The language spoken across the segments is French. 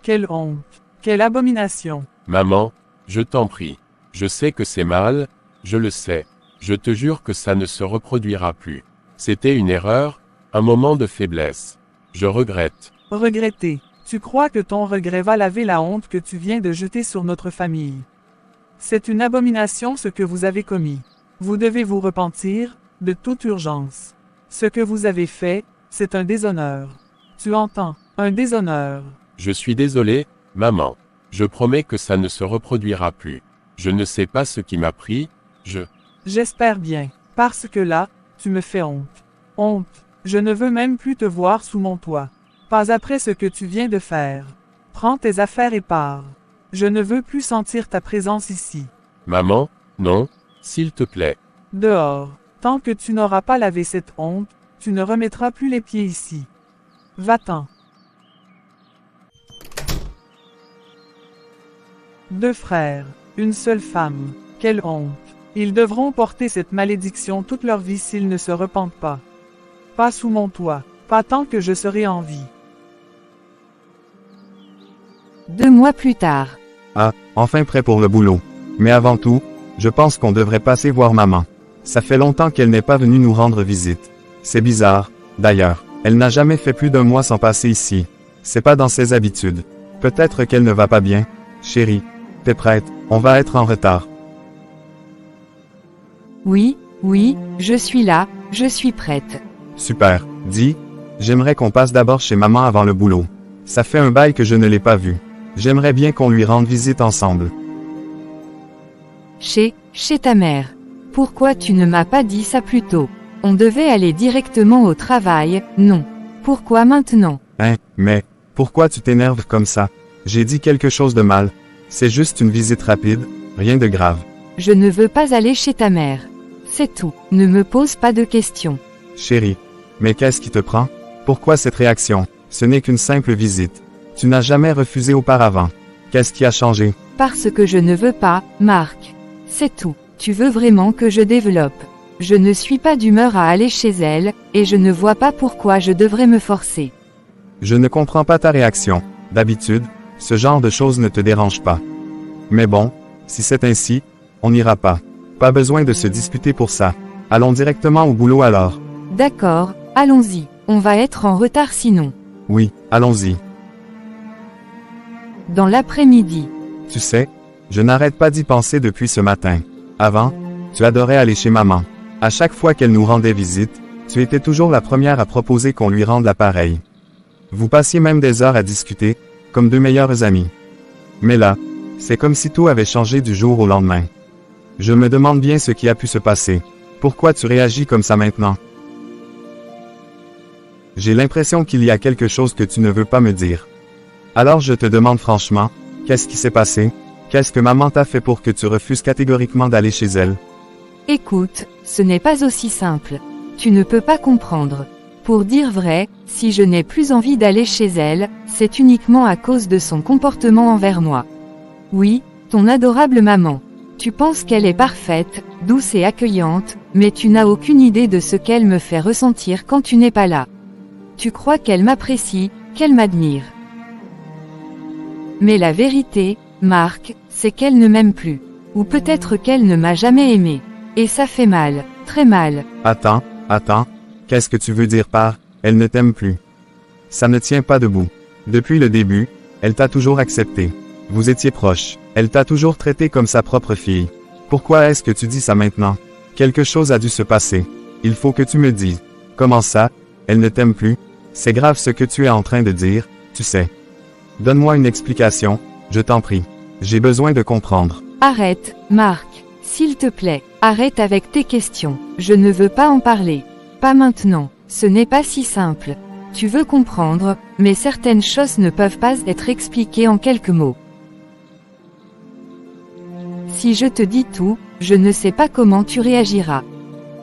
Quelle honte! Quelle abomination! Maman, je t'en prie. Je sais que c'est mal, je le sais. Je te jure que ça ne se reproduira plus. C'était une erreur, un moment de faiblesse. Je regrette. Regretter. Tu crois que ton regret va laver la honte que tu viens de jeter sur notre famille. C'est une abomination ce que vous avez commis. Vous devez vous repentir, de toute urgence. Ce que vous avez fait, c'est un déshonneur. Tu entends, un déshonneur. Je suis désolé, maman. Je promets que ça ne se reproduira plus. Je ne sais pas ce qui m'a pris, J'espère bien, parce que là, tu me fais honte. Honte, je ne veux même plus te voir sous mon toit. Pas après ce que tu viens de faire. Prends tes affaires et pars. Je ne veux plus sentir ta présence ici. Maman, non, s'il te plaît. Dehors, tant que tu n'auras pas lavé cette honte, tu ne remettras plus les pieds ici. Va-t'en. 2 frères, une seule femme. Quelle honte. Ils devront porter cette malédiction toute leur vie s'ils ne se repentent pas. Pas sous mon toit, pas tant que je serai en vie. 2 mois plus tard. Ah, enfin prêt pour le boulot. Mais avant tout, je pense qu'on devrait passer voir maman. Ça fait longtemps qu'elle n'est pas venue nous rendre visite. C'est bizarre, d'ailleurs. Elle n'a jamais fait plus d'1 mois sans passer ici. C'est pas dans ses habitudes. Peut-être qu'elle ne va pas bien. Chérie, t'es prête, on va être en retard. Oui, je suis là, je suis prête. Super, dis, j'aimerais qu'on passe d'abord chez maman avant le boulot. Ça fait un bail que je ne l'ai pas vue. J'aimerais bien qu'on lui rende visite ensemble. Chez ta mère. Pourquoi tu ne m'as pas dit ça plus tôt? On devait aller directement au travail, non. Pourquoi maintenant? Mais, pourquoi tu t'énerves comme ça? J'ai dit quelque chose de mal. C'est juste une visite rapide, rien de grave. Je ne veux pas aller chez ta mère. C'est tout, ne me pose pas de questions. Chérie, mais qu'est-ce qui te prend? Pourquoi cette réaction? Ce n'est qu'une simple visite. Tu n'as jamais refusé auparavant. Qu'est-ce qui a changé? Parce que je ne veux pas, Marc. C'est tout. Tu veux vraiment que je développe. Je ne suis pas d'humeur à aller chez elle, et je ne vois pas pourquoi je devrais me forcer. Je ne comprends pas ta réaction. D'habitude, ce genre de choses ne te dérange pas. Mais bon, si c'est ainsi, on n'ira pas. Pas besoin de se disputer pour ça. Allons directement au boulot alors. D'accord, allons-y. On va être en retard sinon. Oui, allons-y. Dans l'après-midi. Tu sais, je n'arrête pas d'y penser depuis ce matin. Avant, tu adorais aller chez maman. À chaque fois qu'elle nous rendait visite, tu étais toujours la première à proposer qu'on lui rende l'appareil. Vous passiez même des heures à discuter, comme 2 meilleurs amis. Mais là, c'est comme si tout avait changé du jour au lendemain. Je me demande bien ce qui a pu se passer. Pourquoi tu réagis comme ça maintenant? J'ai l'impression qu'il y a quelque chose que tu ne veux pas me dire. Alors je te demande franchement, qu'est-ce qui s'est passé? Qu'est-ce que maman t'a fait pour que tu refuses catégoriquement d'aller chez elle? Écoute, ce n'est pas aussi simple. Tu ne peux pas comprendre. Pour dire vrai, si je n'ai plus envie d'aller chez elle, c'est uniquement à cause de son comportement envers moi. Oui, ton adorable maman. Tu penses qu'elle est parfaite, douce et accueillante, mais tu n'as aucune idée de ce qu'elle me fait ressentir quand tu n'es pas là. Tu crois qu'elle m'apprécie, qu'elle m'admire. Mais la vérité, Marc, c'est qu'elle ne m'aime plus. Ou peut-être qu'elle ne m'a jamais aimé. Et ça fait mal, très mal. Attends, qu'est-ce que tu veux dire par « elle ne t'aime plus » ? Ça ne tient pas debout. Depuis le début, elle t'a toujours accepté. Vous étiez proches. Elle t'a toujours traité comme sa propre fille. Pourquoi est-ce que tu dis ça maintenant? Quelque chose a dû se passer. Il faut que tu me dises. Comment ça, elle ne t'aime plus? C'est grave ce que tu es en train de dire, tu sais. Donne-moi une explication, je t'en prie. J'ai besoin de comprendre. Arrête, Marc. S'il te plaît, arrête avec tes questions. Je ne veux pas en parler. Pas maintenant. Ce n'est pas si simple. Tu veux comprendre, mais certaines choses ne peuvent pas être expliquées en quelques mots. Si je te dis tout, je ne sais pas comment tu réagiras.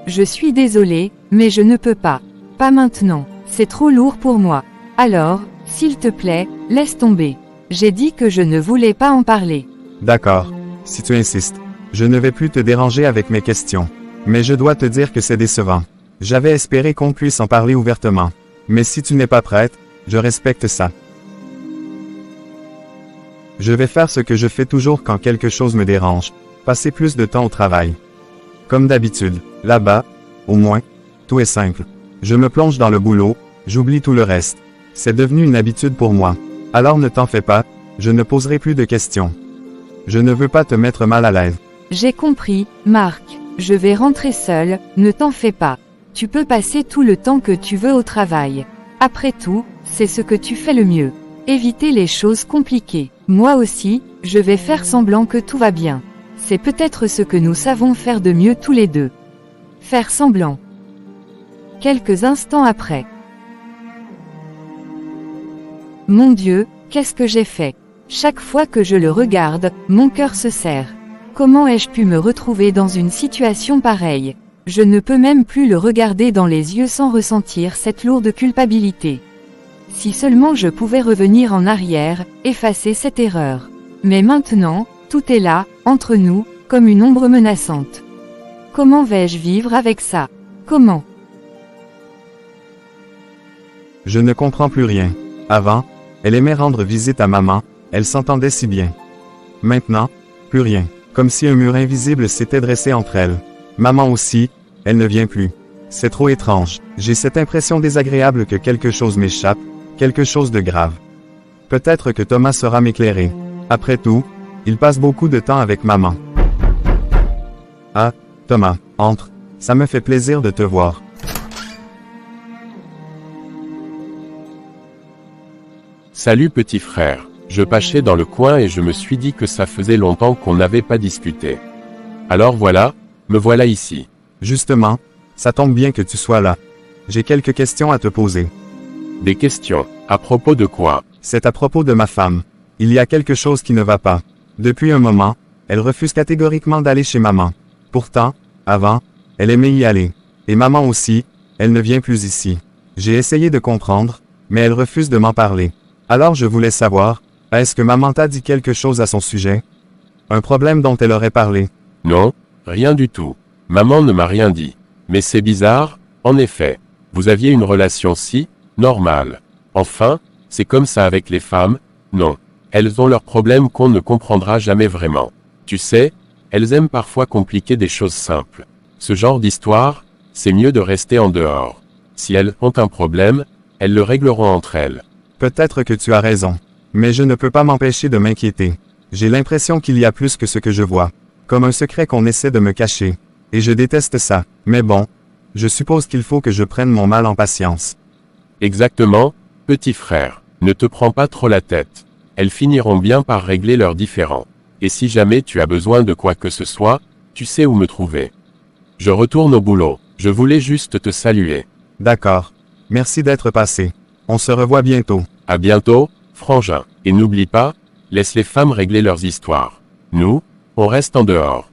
Je suis désolée, mais je ne peux pas. Pas maintenant. C'est trop lourd pour moi. Alors, s'il te plaît, laisse tomber. J'ai dit que je ne voulais pas en parler. D'accord. Si tu insistes. Je ne vais plus te déranger avec mes questions. Mais je dois te dire que c'est décevant. J'avais espéré qu'on puisse en parler ouvertement. Mais si tu n'es pas prête, je respecte ça. Je vais faire ce que je fais toujours quand quelque chose me dérange. Passer plus de temps au travail. Comme d'habitude, là-bas, au moins, tout est simple. Je me plonge dans le boulot, j'oublie tout le reste. C'est devenu une habitude pour moi. Alors ne t'en fais pas, je ne poserai plus de questions. Je ne veux pas te mettre mal à l'aise. J'ai compris, Marc. Je vais rentrer seule, ne t'en fais pas. Tu peux passer tout le temps que tu veux au travail. Après tout, c'est ce que tu fais le mieux. Éviter les choses compliquées. Moi aussi, je vais faire semblant que tout va bien. C'est peut-être ce que nous savons faire de mieux tous les deux. Faire semblant. Quelques instants après. Mon Dieu, qu'est-ce que j'ai fait? Chaque fois que je le regarde, mon cœur se serre. Comment ai-je pu me retrouver dans une situation pareille? Je ne peux même plus le regarder dans les yeux sans ressentir cette lourde culpabilité. Si seulement je pouvais revenir en arrière, effacer cette erreur. Mais maintenant, tout est là, entre nous, comme une ombre menaçante. Comment vais-je vivre avec ça? Comment? Je ne comprends plus rien. Avant, elle aimait rendre visite à maman, elle s'entendait si bien. Maintenant, plus rien. Comme si un mur invisible s'était dressé entre elles. Maman aussi, elle ne vient plus. C'est trop étrange. J'ai cette impression désagréable que quelque chose m'échappe, quelque chose de grave. Peut-être que Thomas saura m'éclairer. Après tout, il passe beaucoup de temps avec maman. Ah, Thomas, entre. Ça me fait plaisir de te voir. Salut petit frère. Je pâchais dans le coin et je me suis dit que ça faisait longtemps qu'on n'avait pas discuté. Alors voilà, me voilà ici. Justement, ça tombe bien que tu sois là. J'ai quelques questions à te poser. Des questions. À propos de quoi? C'est à propos de ma femme. Il y a quelque chose qui ne va pas. Depuis un moment, elle refuse catégoriquement d'aller chez maman. Pourtant, avant, elle aimait y aller. Et maman aussi, elle ne vient plus ici. J'ai essayé de comprendre, mais elle refuse de m'en parler. Alors je voulais savoir, est-ce que maman t'a dit quelque chose à son sujet? Un problème dont elle aurait parlé? Non, rien du tout. Maman ne m'a rien dit. Mais c'est bizarre, en effet. Vous aviez une relation si normale. Enfin, c'est comme ça avec les femmes, non. Elles ont leurs problèmes qu'on ne comprendra jamais vraiment. Tu sais, elles aiment parfois compliquer des choses simples. Ce genre d'histoire, c'est mieux de rester en dehors. Si elles ont un problème, elles le régleront entre elles. Peut-être que tu as raison. Mais je ne peux pas m'empêcher de m'inquiéter. J'ai l'impression qu'il y a plus que ce que je vois. Comme un secret qu'on essaie de me cacher. Et je déteste ça. Mais bon, je suppose qu'il faut que je prenne mon mal en patience. Exactement, petit frère. Ne te prends pas trop la tête. Elles finiront bien par régler leurs différends. Et si jamais tu as besoin de quoi que ce soit, tu sais où me trouver. Je retourne au boulot. Je voulais juste te saluer. D'accord. Merci d'être passé. On se revoit bientôt. À bientôt, frangin. Et n'oublie pas, laisse les femmes régler leurs histoires. Nous, on reste en dehors.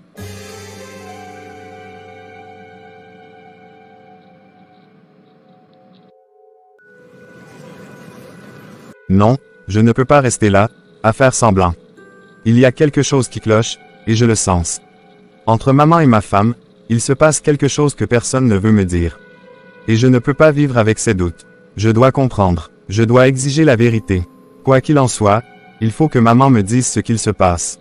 Non, je ne peux pas rester là, à faire semblant. Il y a quelque chose qui cloche, et je le sens. Entre maman et ma femme, il se passe quelque chose que personne ne veut me dire. Et je ne peux pas vivre avec ces doutes. Je dois comprendre. Je dois exiger la vérité. Quoi qu'il en soit, il faut que maman me dise ce qu'il se passe.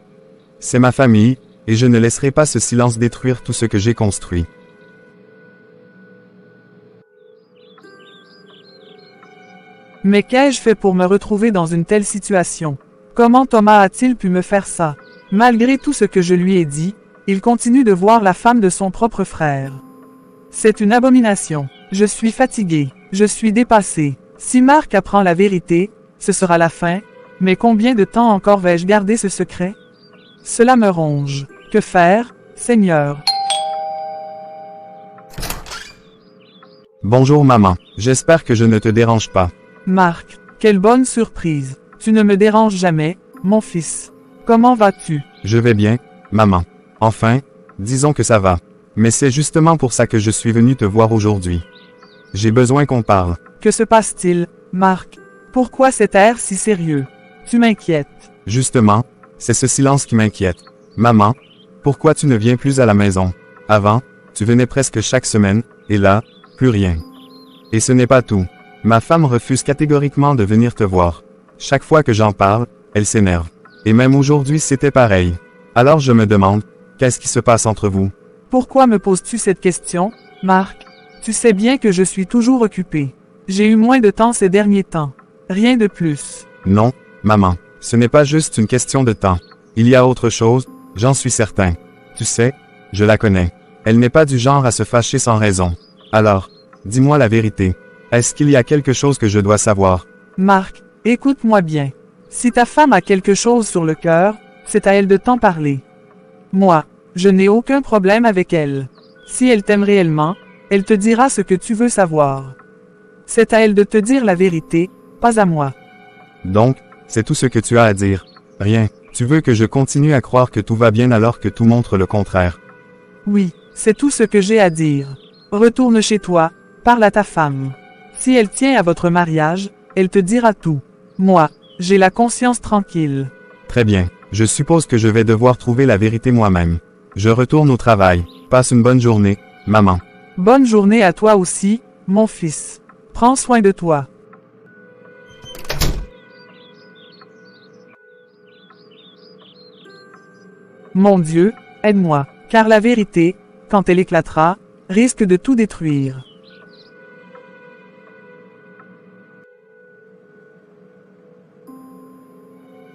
C'est ma famille, et je ne laisserai pas ce silence détruire tout ce que j'ai construit. Mais qu'ai-je fait pour me retrouver dans une telle situation? Comment Thomas a-t-il pu me faire ça? Malgré tout ce que je lui ai dit, il continue de voir la femme de son propre frère. C'est une abomination. Je suis fatigué. Je suis dépassé. Si Marc apprend la vérité, ce sera la fin, mais combien de temps encore vais-je garder ce secret? Cela me ronge. Que faire, Seigneur? Bonjour maman. J'espère que je ne te dérange pas. Marc, quelle bonne surprise. Tu ne me déranges jamais, mon fils. Comment vas-tu? Je vais bien, maman. Enfin, disons que ça va. Mais c'est justement pour ça que je suis venu te voir aujourd'hui. J'ai besoin qu'on parle. Que se passe-t-il, Marc? Pourquoi cet air si sérieux? Tu m'inquiètes. Justement, c'est ce silence qui m'inquiète. Maman, pourquoi tu ne viens plus à la maison? Avant, tu venais presque chaque semaine, et là, plus rien. Et ce n'est pas tout. Ma femme refuse catégoriquement de venir te voir. Chaque fois que j'en parle, elle s'énerve. Et même aujourd'hui c'était pareil. Alors je me demande, qu'est-ce qui se passe entre vous? Pourquoi me poses-tu cette question, Marc? Tu sais bien que je suis toujours occupé. J'ai eu moins de temps ces derniers temps. Rien de plus. Non, maman, ce n'est pas juste une question de temps. Il y a autre chose, j'en suis certain. Tu sais, je la connais. Elle n'est pas du genre à se fâcher sans raison. Alors, dis-moi la vérité. Est-ce qu'il y a quelque chose que je dois savoir? Marc, écoute-moi bien. Si ta femme a quelque chose sur le cœur, c'est à elle de t'en parler. Moi, je n'ai aucun problème avec elle. Si elle t'aime réellement, elle te dira ce que tu veux savoir. C'est à elle de te dire la vérité, pas à moi. Donc, c'est tout ce que tu as à dire. Rien. Tu veux que je continue à croire que tout va bien alors que tout montre le contraire. Oui, c'est tout ce que j'ai à dire. Retourne chez toi, parle à ta femme. Si elle tient à votre mariage, elle te dira tout. Moi, j'ai la conscience tranquille. Très bien. Je suppose que je vais devoir trouver la vérité moi-même. Je retourne au travail. Passe une bonne journée, maman. Bonne journée à toi aussi, mon fils. Prends soin de toi. Mon Dieu, aide-moi, car la vérité, quand elle éclatera, risque de tout détruire.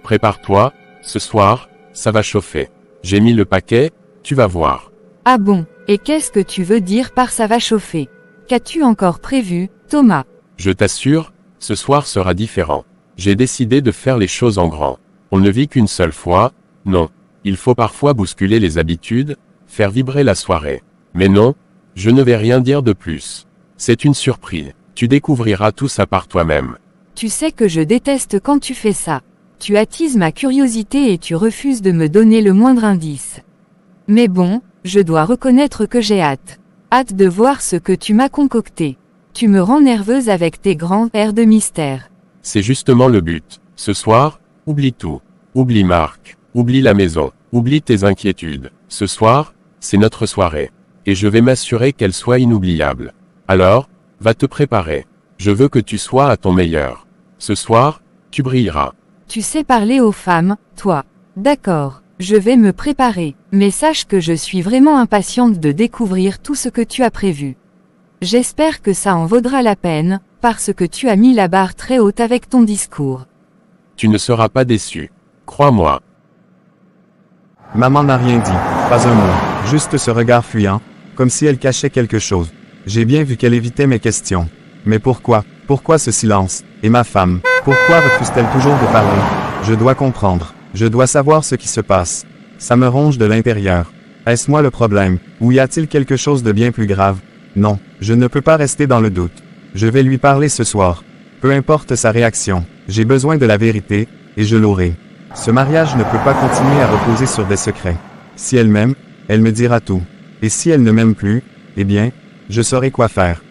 Prépare-toi, ce soir, ça va chauffer. J'ai mis le paquet, tu vas voir. Ah bon, et qu'est-ce que tu veux dire par ça va chauffer? Qu'as-tu encore prévu, Thomas? Je t'assure, ce soir sera différent. J'ai décidé de faire les choses en grand. On ne vit qu'une seule fois, non. Il faut parfois bousculer les habitudes, faire vibrer la soirée. Mais non, je ne vais rien dire de plus. C'est une surprise. Tu découvriras tout ça par toi-même. Tu sais que je déteste quand tu fais ça. Tu attises ma curiosité et tu refuses de me donner le moindre indice. Mais bon, je dois reconnaître que j'ai hâte. Hâte de voir ce que tu m'as concocté. Tu me rends nerveuse avec tes grands airs de mystère. C'est justement le but. Ce soir, oublie tout. Oublie Marc. Oublie la maison. Oublie tes inquiétudes. Ce soir, c'est notre soirée. Et je vais m'assurer qu'elle soit inoubliable. Alors, va te préparer. Je veux que tu sois à ton meilleur. Ce soir, tu brilleras. Tu sais parler aux femmes, toi. D'accord, je vais me préparer, mais sache que je suis vraiment impatiente de découvrir tout ce que tu as prévu. J'espère que ça en vaudra la peine, parce que tu as mis la barre très haute avec ton discours. Tu ne seras pas déçu. Crois-moi. Maman n'a rien dit, pas un mot, juste ce regard fuyant, comme si elle cachait quelque chose. J'ai bien vu qu'elle évitait mes questions. Mais pourquoi? Pourquoi ce silence? Et ma femme? Pourquoi refuse-t-elle toujours de parler? Je dois comprendre. Je dois savoir ce qui se passe. Ça me ronge de l'intérieur. Est-ce moi le problème? Ou y a-t-il quelque chose de bien plus grave? Non, je ne peux pas rester dans le doute. Je vais lui parler ce soir. Peu importe sa réaction. J'ai besoin de la vérité, et je l'aurai. Ce mariage ne peut pas continuer à reposer sur des secrets. Si elle m'aime, elle me dira tout. Et si elle ne m'aime plus, eh bien, je saurai quoi faire.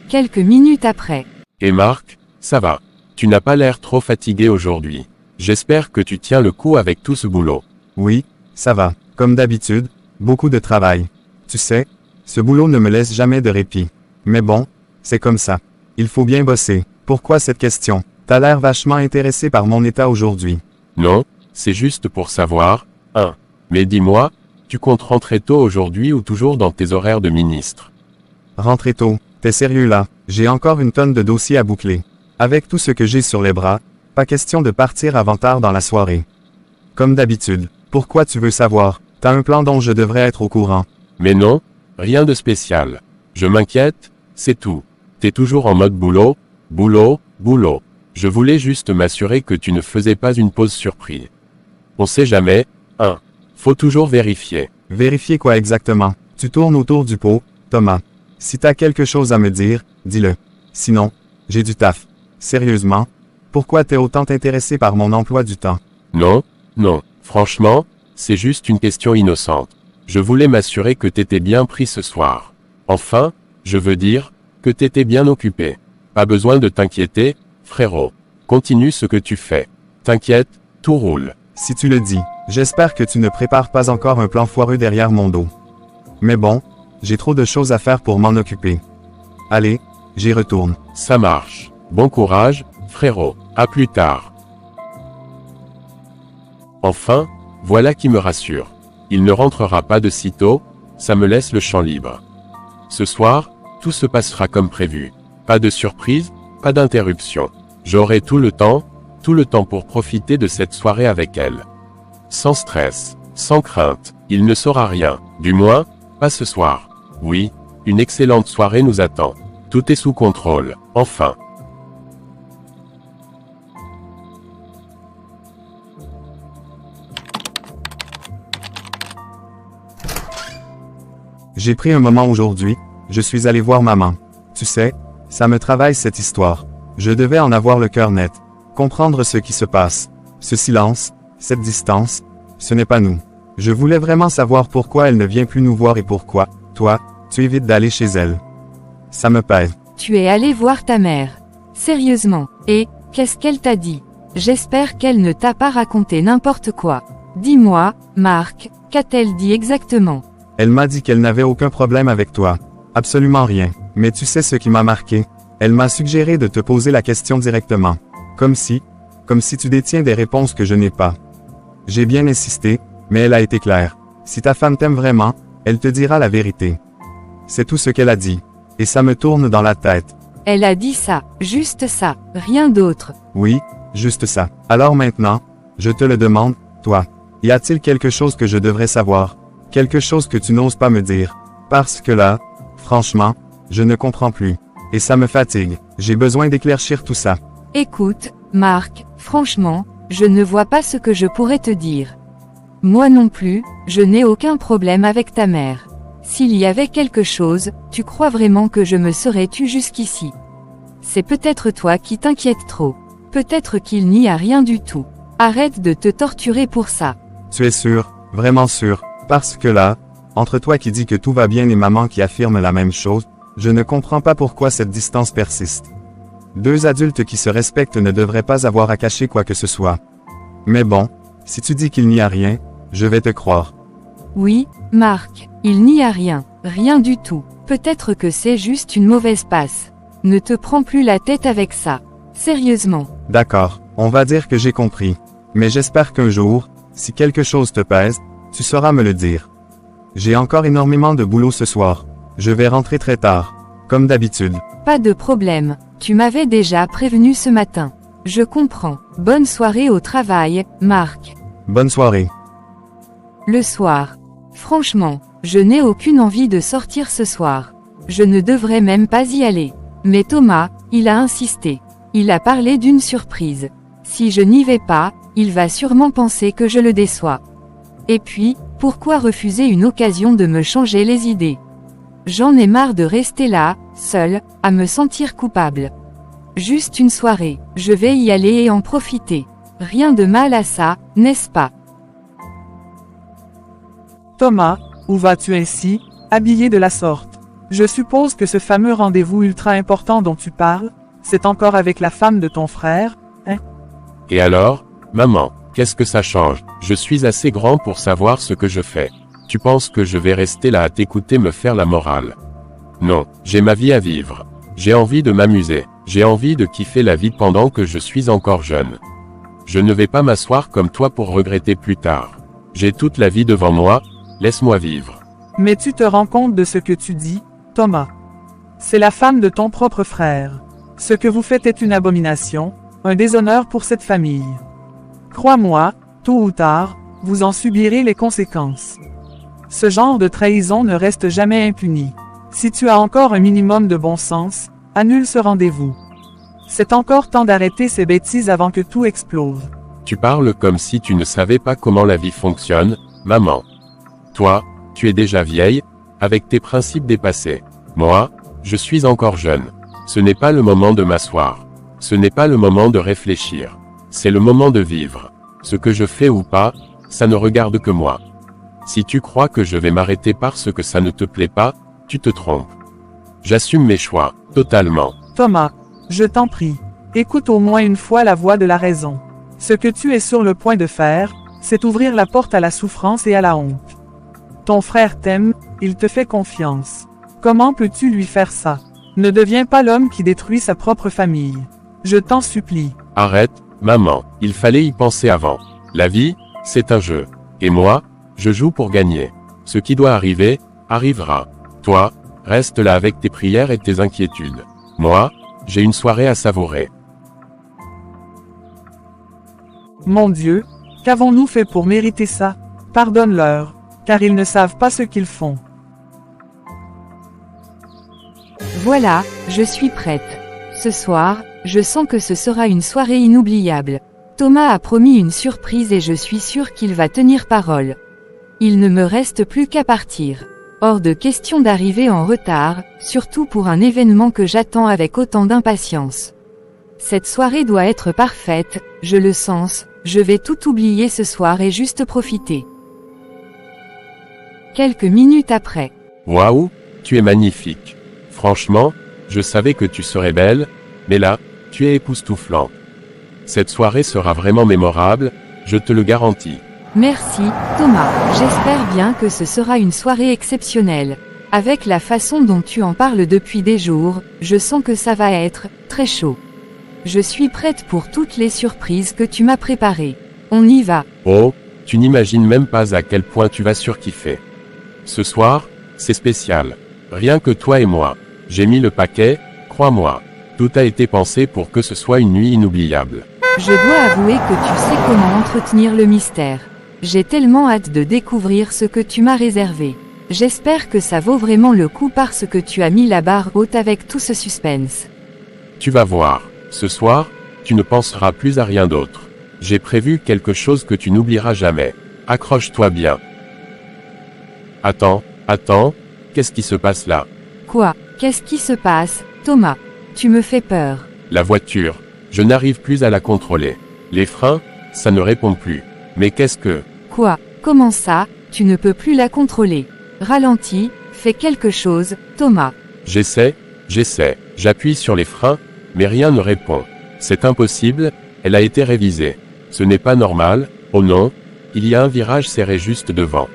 Quelques minutes après. Et Marc, ça va. Tu n'as pas l'air trop fatigué aujourd'hui. J'espère que tu tiens le coup avec tout ce boulot. Oui, ça va. Comme d'habitude, beaucoup de travail. Tu sais, ce boulot ne me laisse jamais de répit. Mais bon, c'est comme ça. Il faut bien bosser. Pourquoi cette question? T'as l'air vachement intéressé par mon état aujourd'hui. Non, c'est juste pour savoir. Mais dis-moi, tu comptes rentrer tôt aujourd'hui ou toujours dans tes horaires de ministre? Rentrez tôt. T'es sérieux là? J'ai encore une tonne de dossiers à boucler. Avec tout ce que j'ai sur les bras, pas question de partir avant tard dans la soirée. Comme d'habitude. Pourquoi tu veux savoir? T'as un plan dont je devrais être au courant. Mais non, rien de spécial. Je m'inquiète, c'est tout. T'es toujours en mode boulot, boulot, boulot. Je voulais juste m'assurer que tu ne faisais pas une pause surprise. On sait jamais, Faut toujours vérifier. Vérifier quoi exactement? Tu tournes autour du pot, Thomas. Si t'as quelque chose à me dire, dis-le. Sinon, j'ai du taf. Sérieusement? Pourquoi t'es autant intéressé par mon emploi du temps? Non, franchement, c'est juste une question innocente. Je voulais m'assurer que t'étais bien pris ce soir. Enfin, je veux dire, que t'étais bien occupé. Pas besoin de t'inquiéter, frérot. Continue ce que tu fais. T'inquiète, tout roule. Si tu le dis, j'espère que tu ne prépares pas encore un plan foireux derrière mon dos. Mais bon, j'ai trop de choses à faire pour m'en occuper. Allez, j'y retourne. Ça marche. Bon courage, frérot. À plus tard. Enfin, voilà qui me rassure. Il ne rentrera pas de sitôt, ça me laisse le champ libre. Ce soir, tout se passera comme prévu. Pas de surprise, pas d'interruption. J'aurai tout le temps pour profiter de cette soirée avec elle. Sans stress, sans crainte, il ne saura rien, du moins, pas ce soir. Oui, une excellente soirée nous attend. Tout est sous contrôle, enfin. J'ai pris un moment aujourd'hui, je suis allé voir maman. Tu sais, ça me travaille cette histoire. Je devais en avoir le cœur net. Comprendre ce qui se passe. Ce silence, cette distance, ce n'est pas nous. Je voulais vraiment savoir pourquoi elle ne vient plus nous voir et pourquoi, toi, tu évites d'aller chez elle. Ça me pèse. Tu es allé voir ta mère. Sérieusement. Et, qu'est-ce qu'elle t'a dit? J'espère qu'elle ne t'a pas raconté n'importe quoi. Dis-moi, Marc, qu'a-t-elle dit exactement? Elle m'a dit qu'elle n'avait aucun problème avec toi. Absolument rien. Mais tu sais ce qui m'a marqué? Elle m'a suggéré de te poser la question directement. Comme si tu détiens des réponses que je n'ai pas. J'ai bien insisté, mais elle a été claire. Si ta femme t'aime vraiment, elle te dira la vérité. C'est tout ce qu'elle a dit. Et ça me tourne dans la tête. Elle a dit ça, juste ça, rien d'autre. Oui, juste ça. Alors maintenant, je te le demande, toi. Y a-t-il quelque chose que je devrais savoir? Quelque chose que tu n'oses pas me dire? Parce que là, franchement, je ne comprends plus. Et ça me fatigue. J'ai besoin d'éclaircir tout ça. Écoute, Marc, franchement, je ne vois pas ce que je pourrais te dire. Moi non plus, je n'ai aucun problème avec ta mère. S'il y avait quelque chose, tu crois vraiment que je me serais tue jusqu'ici? C'est peut-être toi qui t'inquiètes trop. Peut-être qu'il n'y a rien du tout. Arrête de te torturer pour ça. Tu es sûr, vraiment sûr, parce que là, entre toi qui dis que tout va bien et maman qui affirme la même chose, je ne comprends pas pourquoi cette distance persiste. Deux adultes qui se respectent ne devraient pas avoir à cacher quoi que ce soit. Mais bon, si tu dis qu'il n'y a rien, je vais te croire. Oui, Marc, il n'y a rien, rien du tout. Peut-être que c'est juste une mauvaise passe. Ne te prends plus la tête avec ça. Sérieusement. D'accord, on va dire que j'ai compris. Mais j'espère qu'un jour, si quelque chose te pèse, tu sauras me le dire. J'ai encore énormément de boulot ce soir. Je vais rentrer très tard, comme d'habitude. Pas de problème, tu m'avais déjà prévenu ce matin. Je comprends. Bonne soirée au travail, Marc. Bonne soirée. Le soir. Franchement, je n'ai aucune envie de sortir ce soir. Je ne devrais même pas y aller. Mais Thomas, il a insisté. Il a parlé d'une surprise. Si je n'y vais pas, il va sûrement penser que je le déçois. Et puis, pourquoi refuser une occasion de me changer les idées? J'en ai marre de rester là, seule, à me sentir coupable. Juste une soirée, je vais y aller et en profiter. Rien de mal à ça, n'est-ce pas? Thomas, où vas-tu ainsi, habillé de la sorte? Je suppose que ce fameux rendez-vous ultra important dont tu parles, c'est encore avec la femme de ton frère, hein? Et alors, maman, qu'est-ce que ça change? Je suis assez grand pour savoir ce que je fais. Tu penses que je vais rester là à t'écouter me faire la morale? Non, j'ai ma vie à vivre. J'ai envie de m'amuser. J'ai envie de kiffer la vie pendant que je suis encore jeune. Je ne vais pas m'asseoir comme toi pour regretter plus tard. J'ai toute la vie devant moi, laisse-moi vivre. Mais tu te rends compte de ce que tu dis, Thomas? C'est la femme de ton propre frère. Ce que vous faites est une abomination, un déshonneur pour cette famille. Crois-moi, tôt ou tard, vous en subirez les conséquences. Ce genre de trahison ne reste jamais impuni. Si tu as encore un minimum de bon sens, annule ce rendez-vous. C'est encore temps d'arrêter ces bêtises avant que tout explose. Tu parles comme si tu ne savais pas comment la vie fonctionne, maman. Toi, tu es déjà vieille, avec tes principes dépassés. Moi, je suis encore jeune. Ce n'est pas le moment de m'asseoir. Ce n'est pas le moment de réfléchir. C'est le moment de vivre. Ce que je fais ou pas, ça ne regarde que moi. Si tu crois que je vais m'arrêter parce que ça ne te plaît pas, tu te trompes. J'assume mes choix, totalement. Thomas, je t'en prie, écoute au moins une fois la voix de la raison. Ce que tu es sur le point de faire, c'est ouvrir la porte à la souffrance et à la honte. Ton frère t'aime, il te fait confiance. Comment peux-tu lui faire ça? Ne deviens pas l'homme qui détruit sa propre famille. Je t'en supplie. Arrête, maman, il fallait y penser avant. La vie, C'est un jeu. Et moi, je joue pour gagner. Ce qui doit arriver, arrivera. Toi, reste là avec tes prières et tes inquiétudes. Moi, j'ai une soirée à savourer. Mon Dieu, qu'avons-nous fait pour mériter ça? Pardonne-leur, car ils ne savent pas ce qu'ils font. Voilà, je suis prête. Ce soir, je sens que ce sera une soirée inoubliable. Thomas a promis une surprise et je suis sûre qu'il va tenir parole. Il ne me reste plus qu'à partir. Hors de question d'arriver en retard, surtout pour un événement que j'attends avec autant d'impatience. Cette soirée doit être parfaite, je le sens, je vais tout oublier ce soir et juste profiter. Quelques minutes après. Waouh, tu es magnifique. Franchement, je savais que tu serais belle, mais là, tu es époustouflant. Cette soirée sera vraiment mémorable, je te le garantis. Merci, Thomas. J'espère bien que ce sera une soirée exceptionnelle. Avec la façon dont tu en parles depuis des jours, je sens que ça va être très chaud. Je suis prête pour toutes les surprises que tu m'as préparées. On y va. Oh, tu n'imagines même pas à quel point tu vas surkiffer. Ce soir, c'est spécial. Rien que toi et moi. J'ai mis le paquet, crois-moi. Tout a été pensé pour que ce soit une nuit inoubliable. Je dois avouer que tu sais comment entretenir le mystère. J'ai tellement hâte de découvrir ce que tu m'as réservé. J'espère que ça vaut vraiment le coup parce que tu as mis la barre haute avec tout ce suspense. Tu vas voir. Ce soir, tu ne penseras plus à rien d'autre. J'ai prévu quelque chose que tu n'oublieras jamais. Accroche-toi bien. Attends, qu'est-ce qui se passe là? Quoi? Qu'est-ce qui se passe, Thomas? Tu me fais peur. La voiture. Je n'arrive plus à la contrôler. Les freins, ça ne répond plus. Mais qu'est-ce que... Quoi? Comment ça? Tu ne peux plus la contrôler. Ralentis, fais quelque chose, Thomas. J'essaie. J'appuie sur les freins, mais rien ne répond. C'est impossible, elle a été révisée. Ce n'est pas normal, oh non, il y a un virage serré juste devant.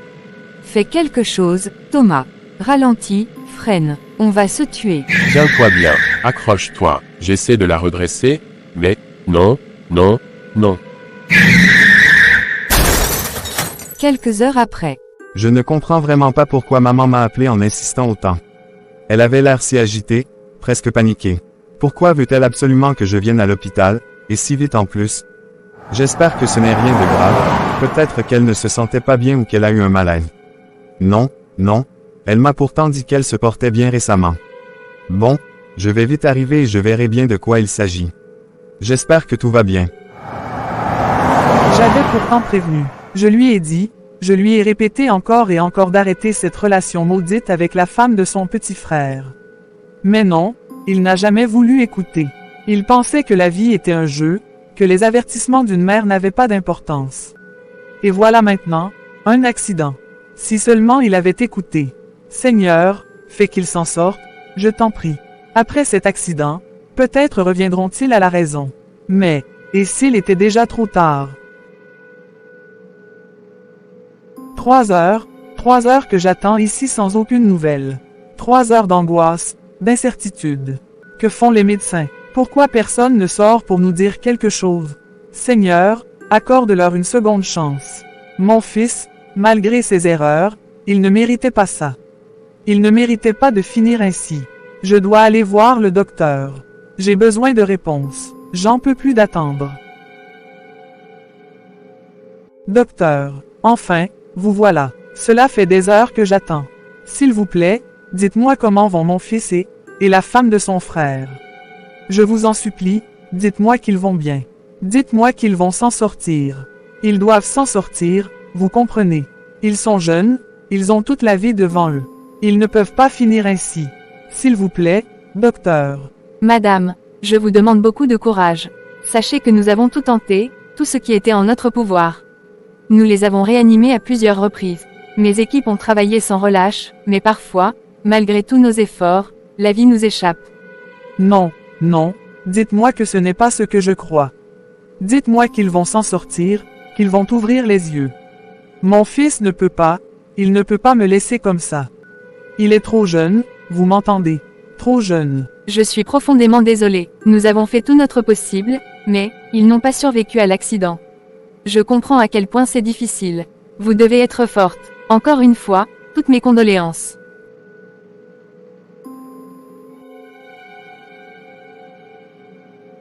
Fais quelque chose, Thomas. Ralentis, freine, on va se tuer. Tiens-toi bien, accroche-toi. J'essaie de la redresser, mais non. Quelques heures après. Je ne comprends vraiment pas pourquoi maman m'a appelé en insistant autant. Elle avait l'air si agitée, presque paniquée. Pourquoi veut-elle absolument que je vienne à l'hôpital, et si vite en plus? J'espère que ce n'est rien de grave, peut-être qu'elle ne se sentait pas bien ou qu'elle a eu un malaise. Non, elle m'a pourtant dit qu'elle se portait bien récemment. Bon, je vais vite arriver et je verrai bien de quoi il s'agit. J'espère que tout va bien. J'avais pourtant prévenu. Je lui ai dit, je lui ai répété encore et encore d'arrêter cette relation maudite avec la femme de son petit frère. Mais non, il n'a jamais voulu écouter. Il pensait que la vie était un jeu, que les avertissements d'une mère n'avaient pas d'importance. Et voilà maintenant, un accident. Si seulement il avait écouté. Seigneur, fais qu'il s'en sorte, je t'en prie. Après cet accident, peut-être reviendront-ils à la raison. Mais, et s'il était déjà trop tard? 3 heures que j'attends ici sans aucune nouvelle. 3 heures d'angoisse, d'incertitude. Que font les médecins? Pourquoi personne ne sort pour nous dire quelque chose? Seigneur, accorde-leur une seconde chance. Mon fils, malgré ses erreurs, il ne méritait pas ça. Il ne méritait pas de finir ainsi. Je dois aller voir le docteur. J'ai besoin de réponses. J'en peux plus d'attendre. Docteur, enfin, vous voilà. Cela fait des heures que j'attends. S'il vous plaît, dites-moi comment vont mon fils et la femme de son frère. Je vous en supplie, dites-moi qu'ils vont bien. Dites-moi qu'ils vont s'en sortir. Ils doivent s'en sortir, vous comprenez. Ils sont jeunes, ils ont toute la vie devant eux. Ils ne peuvent pas finir ainsi. S'il vous plaît, docteur. Madame, je vous demande beaucoup de courage. Sachez que nous avons tout tenté, tout ce qui était en notre pouvoir. Nous les avons réanimés à plusieurs reprises. Mes équipes ont travaillé sans relâche, mais parfois, malgré tous nos efforts, la vie nous échappe. Non, dites-moi que ce n'est pas ce que je crois. Dites-moi qu'ils vont s'en sortir, qu'ils vont ouvrir les yeux. Mon fils ne peut pas, il ne peut pas me laisser comme ça. Il est trop jeune, vous m'entendez? Trop jeune. Je suis profondément désolée. Nous avons fait tout notre possible, mais ils n'ont pas survécu à l'accident. Je comprends à quel point c'est difficile. Vous devez être forte. Encore une fois, toutes mes condoléances.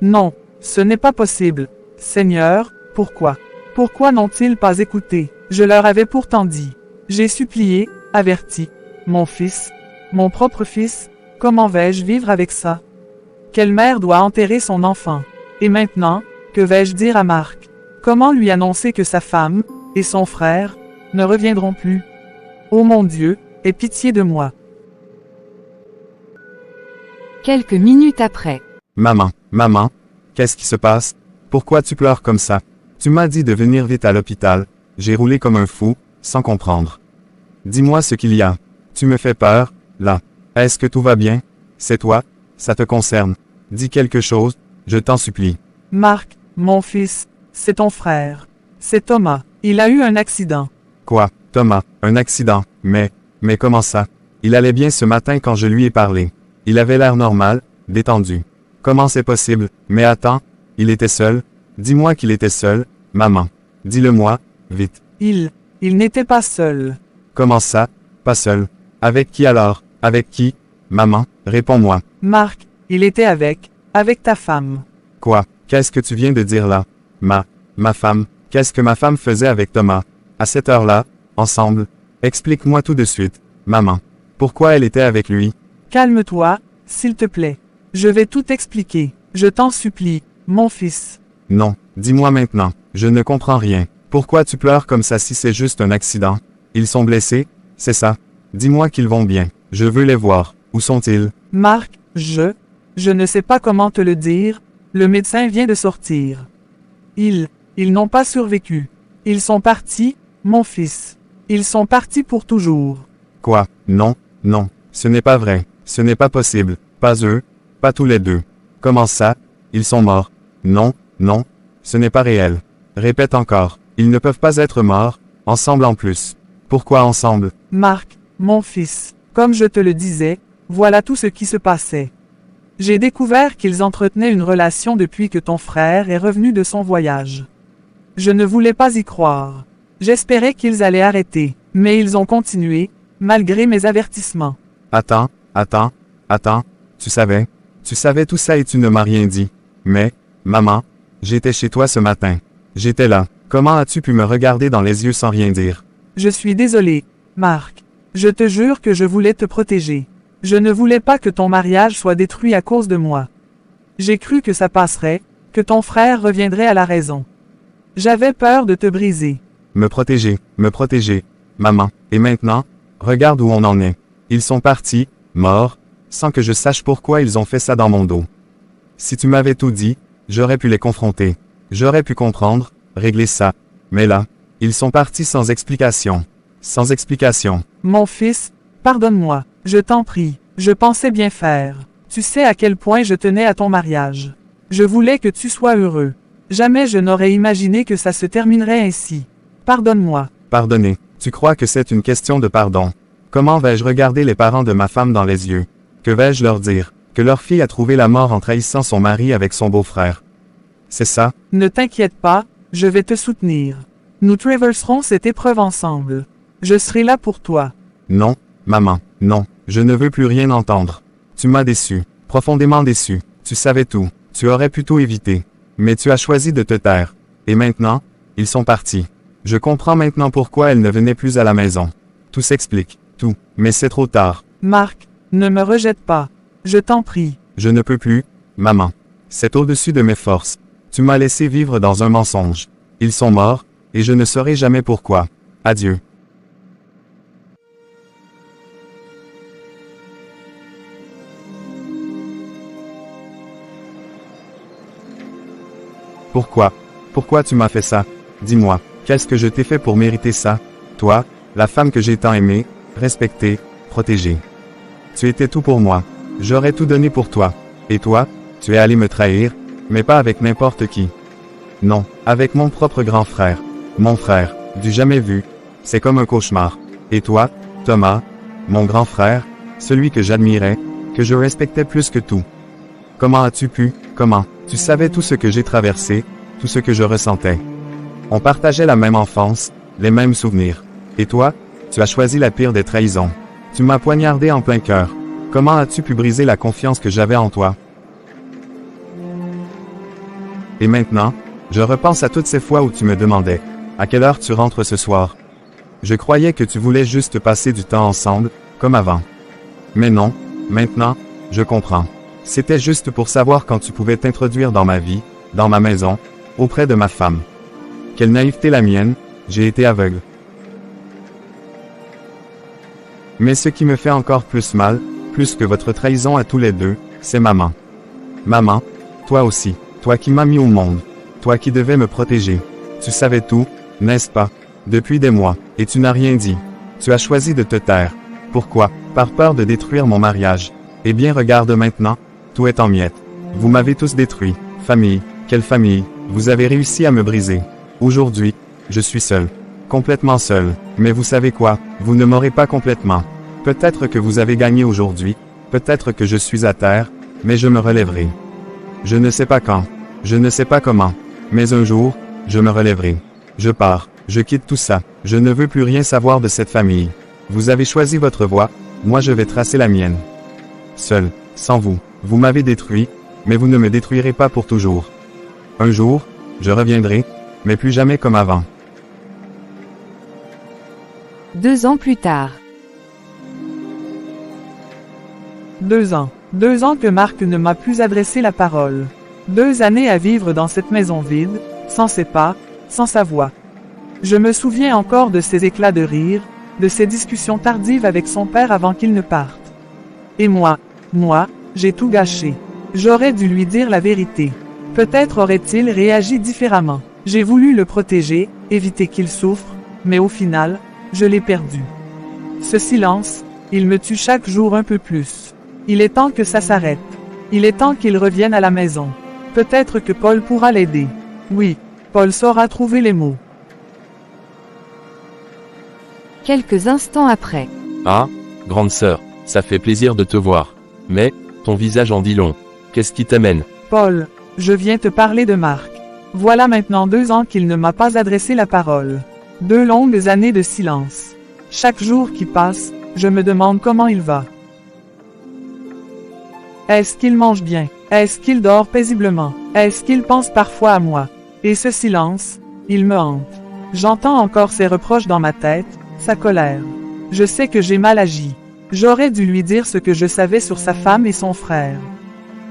Non, ce n'est pas possible. Seigneur, pourquoi? Pourquoi n'ont-ils pas écouté? Je leur avais pourtant dit. J'ai supplié, averti. Mon fils, mon propre fils, comment vais-je vivre avec ça? Quelle mère doit enterrer son enfant? Et maintenant, que vais-je dire à Marc? Comment lui annoncer que sa femme, et son frère, ne reviendront plus? Ô mon Dieu, aie pitié de moi. Quelques minutes après. Maman, qu'est-ce qui se passe? Pourquoi tu pleures comme ça? Tu m'as dit de venir vite à l'hôpital. J'ai roulé comme un fou, sans comprendre. Dis-moi ce qu'il y a. Tu me fais peur, là. Est-ce que tout va bien? C'est toi? Ça te concerne. Dis quelque chose, je t'en supplie. Marc, mon fils, c'est ton frère. C'est Thomas. Il a eu un accident. Quoi, Thomas, un accident? Mais comment ça? Il allait bien ce matin quand je lui ai parlé. Il avait l'air normal, détendu. Comment c'est possible? Mais attends, il était seul? Dis-moi qu'il était seul, maman. Dis-le-moi, vite. Il n'était pas seul. Comment ça? Pas seul. Avec qui alors? Avec qui? Maman, réponds-moi. Marc, il était avec ta femme. Quoi? Qu'est-ce que tu viens de dire là? Ma femme. Qu'est-ce que ma femme faisait avec Thomas? À cette heure-là, ensemble? Explique-moi tout de suite, maman. Pourquoi elle était avec lui? Calme-toi, s'il te plaît. Je vais tout expliquer. Je t'en supplie, mon fils. Non, dis-moi maintenant. Je ne comprends rien. Pourquoi tu pleures comme ça si c'est juste un accident? Ils sont blessés? C'est ça? Dis-moi qu'ils vont bien. Je veux les voir. Où sont-ils? Marc, je ne sais pas comment te le dire. Le médecin vient de sortir. Ils n'ont pas survécu. Ils sont partis, mon fils. Ils sont partis pour toujours. Quoi? Non, ce n'est pas vrai. Ce n'est pas possible. Pas eux, pas tous les deux. Comment ça? Ils sont morts. Non, ce n'est pas réel. Répète encore. Ils ne peuvent pas être morts, ensemble en plus. Pourquoi ensemble? Marc, mon fils, comme je te le disais, voilà tout ce qui se passait. J'ai découvert qu'ils entretenaient une relation depuis que ton frère est revenu de son voyage. Je ne voulais pas y croire. J'espérais qu'ils allaient arrêter, mais ils ont continué, malgré mes avertissements. Attends, tu savais tout ça et tu ne m'as rien dit. Mais, maman, j'étais chez toi ce matin. J'étais là. Comment as-tu pu me regarder dans les yeux sans rien dire? Je suis désolé, Marc. Je te jure que je voulais te protéger. Je ne voulais pas que ton mariage soit détruit à cause de moi. J'ai cru que ça passerait, que ton frère reviendrait à la raison. J'avais peur de te briser. Me protéger, maman. Et maintenant, regarde où on en est. Ils sont partis, morts, sans que je sache pourquoi ils ont fait ça dans mon dos. Si tu m'avais tout dit, j'aurais pu les confronter. J'aurais pu comprendre, régler ça. Mais là, ils sont partis sans explication. Sans explication. Mon fils, pardonne-moi, je t'en prie, je pensais bien faire. Tu sais à quel point je tenais à ton mariage. Je voulais que tu sois heureux. Jamais je n'aurais imaginé que ça se terminerait ainsi. Pardonne-moi. Pardonner. Tu crois que c'est une question de pardon? Comment vais-je regarder les parents de ma femme dans les yeux? Que vais-je leur dire? Que leur fille a trouvé la mort en trahissant son mari avec son beau-frère. C'est ça? Ne t'inquiète pas, je vais te soutenir. Nous traverserons cette épreuve ensemble. Je serai là pour toi. Non, maman, non, je ne veux plus rien entendre. Tu m'as déçu, profondément déçu. Tu savais tout, tu aurais pu tout éviter. Mais tu as choisi de te taire. Et maintenant, ils sont partis. Je comprends maintenant pourquoi elle ne venait plus à la maison. Tout s'explique, tout, mais c'est trop tard. Marc, ne me rejette pas. Je t'en prie. Je ne peux plus, maman. C'est au-dessus de mes forces. Tu m'as laissé vivre dans un mensonge. Ils sont morts, et je ne saurai jamais pourquoi. Adieu. Pourquoi tu m'as fait ça? Dis-moi, qu'est-ce que je t'ai fait pour mériter ça? Toi, la femme que j'ai tant aimée, respectée, protégée. Tu étais tout pour moi. J'aurais tout donné pour toi. Et toi, tu es allé me trahir, mais pas avec n'importe qui. Non, avec mon propre grand frère. Mon frère, du jamais vu. C'est comme un cauchemar. Et toi, Thomas, mon grand frère, celui que j'admirais, que je respectais plus que tout. Comment as-tu pu, comment? Tu savais tout ce que j'ai traversé, tout ce que je ressentais. On partageait la même enfance, les mêmes souvenirs. Et toi, tu as choisi la pire des trahisons. Tu m'as poignardé en plein cœur. Comment as-tu pu briser la confiance que j'avais en toi? Et maintenant, je repense à toutes ces fois où tu me demandais, à quelle heure tu rentres ce soir? Je croyais que tu voulais juste passer du temps ensemble, comme avant. Mais non, maintenant, je comprends. C'était juste pour savoir quand tu pouvais t'introduire dans ma vie, dans ma maison, auprès de ma femme. Quelle naïveté la mienne, j'ai été aveugle. Mais ce qui me fait encore plus mal, plus que votre trahison à tous les deux, c'est maman. Maman, toi aussi, toi qui m'as mis au monde, toi qui devais me protéger. Tu savais tout, n'est-ce pas, depuis des mois, et tu n'as rien dit. Tu as choisi de te taire. Pourquoi? Par peur de détruire mon mariage. Eh bien regarde maintenant, tout est en miettes. Vous m'avez tous détruit. Famille, quelle famille, vous avez réussi à me briser. Aujourd'hui, je suis seul. Complètement seul. Mais vous savez quoi, vous ne m'aurez pas complètement. Peut-être que vous avez gagné aujourd'hui, peut-être que je suis à terre, mais je me relèverai. Je ne sais pas quand, je ne sais pas comment, mais un jour, je me relèverai. Je pars, je quitte tout ça, je ne veux plus rien savoir de cette famille. Vous avez choisi votre voie, moi je vais tracer la mienne. Seul, sans vous, vous m'avez détruit, mais vous ne me détruirez pas pour toujours. Un jour, je reviendrai, mais plus jamais comme avant. 2 ans plus tard. 2 ans. 2 ans que Marc ne m'a plus adressé la parole. 2 années à vivre dans cette maison vide, sans ses pas, sans sa voix. Je me souviens encore de ses éclats de rire, de ses discussions tardives avec son père avant qu'il ne parte. Et moi, j'ai tout gâché. J'aurais dû lui dire la vérité. Peut-être aurait-il réagi différemment. J'ai voulu le protéger, éviter qu'il souffre, mais au final, je l'ai perdu. Ce silence, il me tue chaque jour un peu plus. Il est temps que ça s'arrête. Il est temps qu'il revienne à la maison. Peut-être que Paul pourra l'aider. Oui, Paul saura trouver les mots. Quelques instants après. Ah, grande sœur, ça fait plaisir de te voir. Mais, ton visage en dit long. Qu'est-ce qui t'amène? Paul, je viens te parler de Marc. Voilà maintenant 2 ans qu'il ne m'a pas adressé la parole. 2 longues années de silence. Chaque jour qui passe, je me demande comment il va. Est-ce qu'il mange bien? Est-ce qu'il dort paisiblement? Est-ce qu'il pense parfois à moi? Et ce silence, il me hante. J'entends encore ses reproches dans ma tête, sa colère. Je sais que j'ai mal agi. J'aurais dû lui dire ce que je savais sur sa femme et son frère.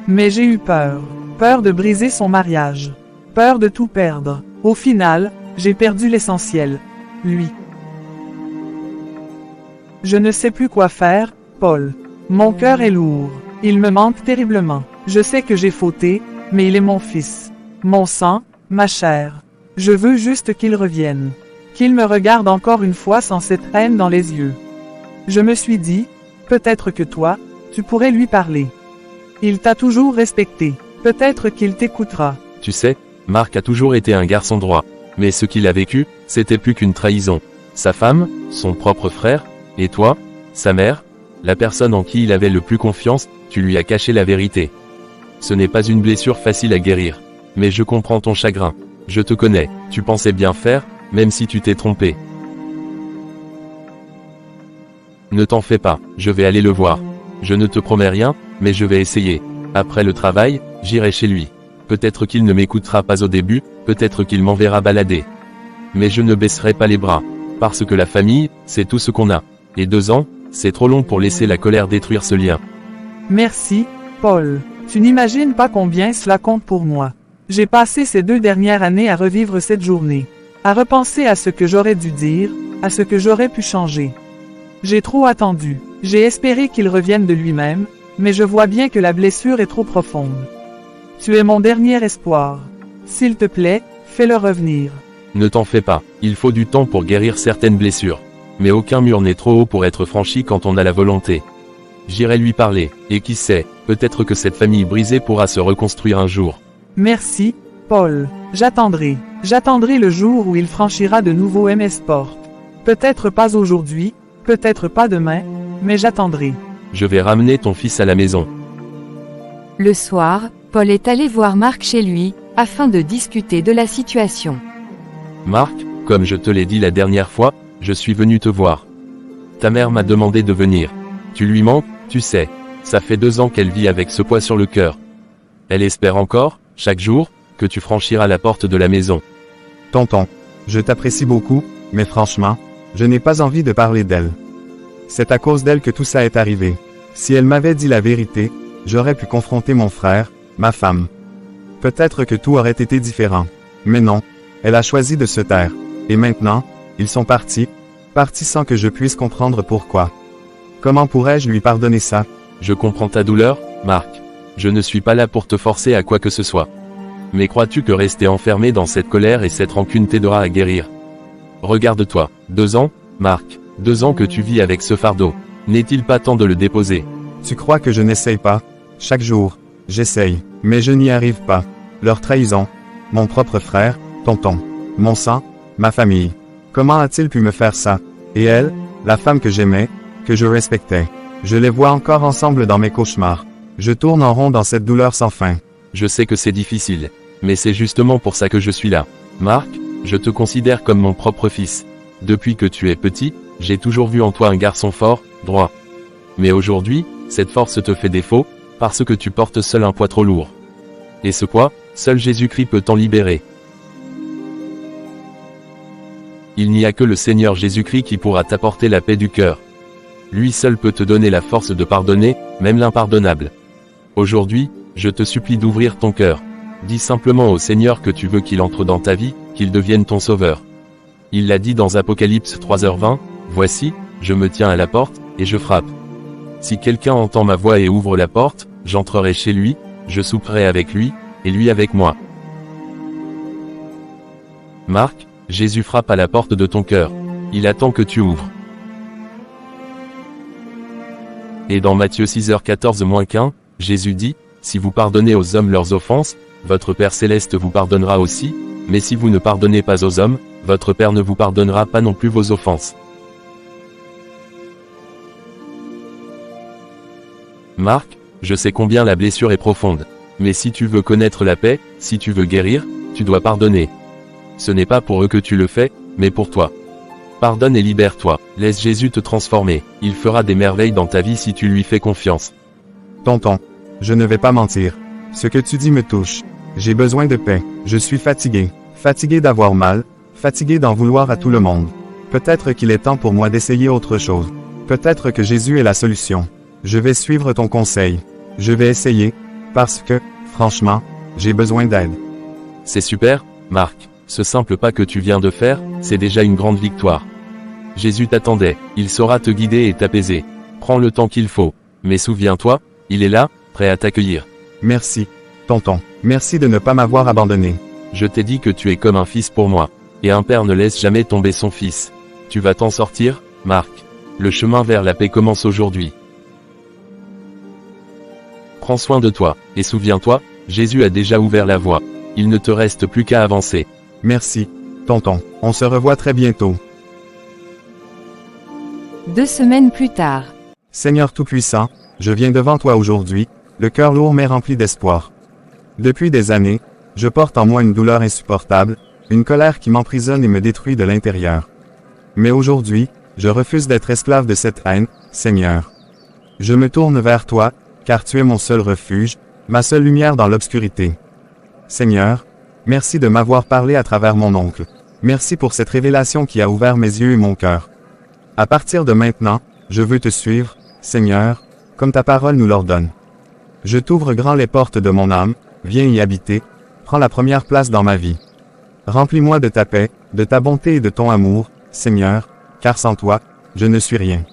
Mais j'ai eu peur. Peur de briser son mariage. Peur de tout perdre. Au final, j'ai perdu l'essentiel. Lui. Je ne sais plus quoi faire, Paul. Mon cœur est lourd. Il me manque terriblement. Je sais que j'ai fauté, mais il est mon fils. Mon sang, ma chair. Je veux juste qu'il revienne. Qu'il me regarde encore une fois sans cette haine dans les yeux. Je me suis dit, peut-être que toi, tu pourrais lui parler. Il t'a toujours respecté. Peut-être qu'il t'écoutera. Tu sais, Marc a toujours été un garçon droit. Mais ce qu'il a vécu, c'était plus qu'une trahison. Sa femme, son propre frère, et toi, sa mère, la personne en qui il avait le plus confiance, tu lui as caché la vérité. Ce n'est pas une blessure facile à guérir. Mais je comprends ton chagrin. Je te connais, tu pensais bien faire, même si tu t'es trompé. Ne t'en fais pas, je vais aller le voir. Je ne te promets rien, mais je vais essayer. Après le travail, j'irai chez lui. Peut-être qu'il ne m'écoutera pas au début, peut-être qu'il m'enverra balader. Mais je ne baisserai pas les bras. Parce que la famille, c'est tout ce qu'on a. Et 2 ans, c'est trop long pour laisser la colère détruire ce lien. Merci, Paul. Tu n'imagines pas combien cela compte pour moi. J'ai passé ces 2 dernières années à revivre cette journée. À repenser à ce que j'aurais dû dire, à ce que j'aurais pu changer. J'ai trop attendu. J'ai espéré qu'il revienne de lui-même, mais je vois bien que la blessure est trop profonde. Tu es mon dernier espoir. S'il te plaît, fais-le revenir. Ne t'en fais pas, il faut du temps pour guérir certaines blessures. Mais aucun mur n'est trop haut pour être franchi quand on a la volonté. J'irai lui parler, et qui sait, peut-être que cette famille brisée pourra se reconstruire un jour. Merci, Paul. J'attendrai. J'attendrai le jour où il franchira de nouveau MS Porte. Peut-être pas aujourd'hui, peut-être pas demain, mais j'attendrai. Je vais ramener ton fils à la maison. Le soir, Paul est allé voir Marc chez lui, afin de discuter de la situation. Marc, comme je te l'ai dit la dernière fois, je suis venu te voir. Ta mère m'a demandé de venir. Tu lui manques, tu sais. Ça fait 2 ans qu'elle vit avec ce poids sur le cœur. Elle espère encore, chaque jour, que tu franchiras la porte de la maison. Tonton, je t'apprécie beaucoup, mais franchement, je n'ai pas envie de parler d'elle. C'est à cause d'elle que tout ça est arrivé. Si elle m'avait dit la vérité, j'aurais pu confronter mon frère, ma femme. Peut-être que tout aurait été différent. Mais non, elle a choisi de se taire. Et maintenant, ils sont partis sans que je puisse comprendre pourquoi. Comment pourrais-je lui pardonner ça? Je comprends ta douleur, Marc. Je ne suis pas là pour te forcer à quoi que ce soit. Mais crois-tu que rester enfermé dans cette colère et cette rancune t'aidera à guérir? Regarde-toi, 2 ans, Marc, 2 ans que tu vis avec ce fardeau. N'est-il pas temps de le déposer? Tu crois que je n'essaye pas? Chaque jour, j'essaye, mais je n'y arrive pas. Leur trahison, mon propre frère, tonton, mon sang, ma famille. Comment a-t-il pu me faire ça? Et elle, la femme que j'aimais, que je respectais. Je les vois encore ensemble dans mes cauchemars. Je tourne en rond dans cette douleur sans fin. Je sais que c'est difficile. Mais c'est justement pour ça que je suis là. Marc, je te considère comme mon propre fils. Depuis que tu es petit, j'ai toujours vu en toi un garçon fort, droit. Mais aujourd'hui, cette force te fait défaut, parce que tu portes seul un poids trop lourd. Et ce poids, seul Jésus-Christ peut t'en libérer. Il n'y a que le Seigneur Jésus-Christ qui pourra t'apporter la paix du cœur. Lui seul peut te donner la force de pardonner, même l'impardonnable. Aujourd'hui, je te supplie d'ouvrir ton cœur. Dis simplement au Seigneur que tu veux qu'il entre dans ta vie, qu'il devienne ton sauveur. Il l'a dit dans Apocalypse 3h20, « Voici, je me tiens à la porte, et je frappe. Si quelqu'un entend ma voix et ouvre la porte, j'entrerai chez lui, je souperai avec lui, et lui avec moi. » Marc, Jésus frappe à la porte de ton cœur. Il attend que tu ouvres. Et dans Matthieu 6h14-15, Jésus dit, « Si vous pardonnez aux hommes leurs offenses, votre Père Céleste vous pardonnera aussi, mais si vous ne pardonnez pas aux hommes, votre Père ne vous pardonnera pas non plus vos offenses. » Marc, je sais combien la blessure est profonde. Mais si tu veux connaître la paix, si tu veux guérir, tu dois pardonner. Ce n'est pas pour eux que tu le fais, mais pour toi. Pardonne et libère-toi, laisse Jésus te transformer, il fera des merveilles dans ta vie si tu lui fais confiance. Tonton, je ne vais pas mentir. Ce que tu dis me touche. J'ai besoin de paix. Je suis fatigué. Fatigué d'avoir mal. Fatigué d'en vouloir à tout le monde. Peut-être qu'il est temps pour moi d'essayer autre chose. Peut-être que Jésus est la solution. Je vais suivre ton conseil. Je vais essayer. Parce que, franchement, j'ai besoin d'aide. C'est super, Marc. Ce simple pas que tu viens de faire, c'est déjà une grande victoire. Jésus t'attendait. Il saura te guider et t'apaiser. Prends le temps qu'il faut. Mais souviens-toi, il est là, prêt à t'accueillir. Merci, tonton. Merci de ne pas m'avoir abandonné. Je t'ai dit que tu es comme un fils pour moi. Et un père ne laisse jamais tomber son fils. Tu vas t'en sortir, Marc. Le chemin vers la paix commence aujourd'hui. Prends soin de toi, et souviens-toi, Jésus a déjà ouvert la voie. Il ne te reste plus qu'à avancer. Merci, tonton. On se revoit très bientôt. 2 semaines plus tard. Seigneur Tout-Puissant, je viens devant toi aujourd'hui, le cœur lourd mais rempli d'espoir. Depuis des années, je porte en moi une douleur insupportable, une colère qui m'emprisonne et me détruit de l'intérieur. Mais aujourd'hui, je refuse d'être esclave de cette haine, Seigneur. Je me tourne vers toi, car tu es mon seul refuge, ma seule lumière dans l'obscurité. Seigneur, merci de m'avoir parlé à travers mon oncle. Merci pour cette révélation qui a ouvert mes yeux et mon cœur. À partir de maintenant, je veux te suivre, Seigneur, comme ta parole nous l'ordonne. Je t'ouvre grand les portes de mon âme, viens y habiter, prends la première place dans ma vie. Remplis-moi de ta paix, de ta bonté et de ton amour, Seigneur, car sans toi, je ne suis rien.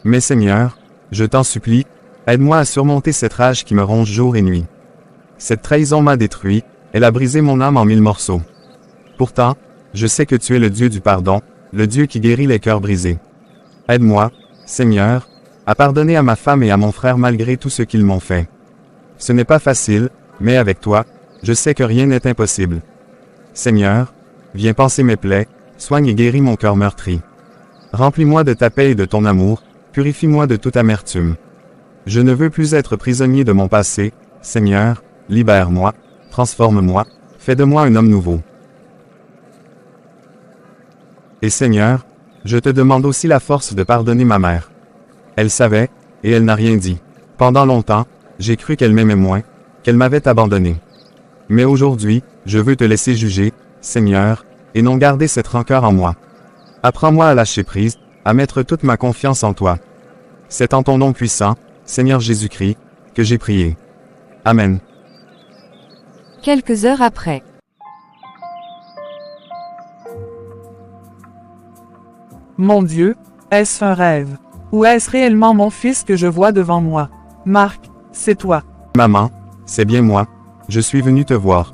Mais Seigneur, je t'en supplie, aide-moi à surmonter cette rage qui me ronge jour et nuit. Cette trahison m'a détruit, elle a brisé mon âme en 1000 morceaux. Pourtant, je sais que tu es le Dieu du pardon, le Dieu qui guérit les cœurs brisés. Aide-moi, Seigneur, à pardonner à ma femme et à mon frère malgré tout ce qu'ils m'ont fait. Ce n'est pas facile, mais avec toi, je sais que rien n'est impossible. Seigneur, viens panser mes plaies, soigne et guéris mon cœur meurtri. Remplis-moi de ta paix et de ton amour, purifie-moi de toute amertume. Je ne veux plus être prisonnier de mon passé, Seigneur, libère-moi, transforme-moi, fais de moi un homme nouveau. Et Seigneur, je te demande aussi la force de pardonner ma mère. Elle savait, et elle n'a rien dit. Pendant longtemps, j'ai cru qu'elle m'aimait moins, qu'elle m'avait abandonné. Mais aujourd'hui, je veux te laisser juger, Seigneur, et non garder cette rancœur en moi. Apprends-moi à lâcher prise, à mettre toute ma confiance en toi. C'est en ton nom puissant, Seigneur Jésus-Christ, que j'ai prié. Amen. Quelques heures après. Mon Dieu, est-ce un rêve? Ou est-ce réellement mon fils que je vois devant moi? Marc, c'est toi. Maman, c'est bien moi. Je suis venu te voir.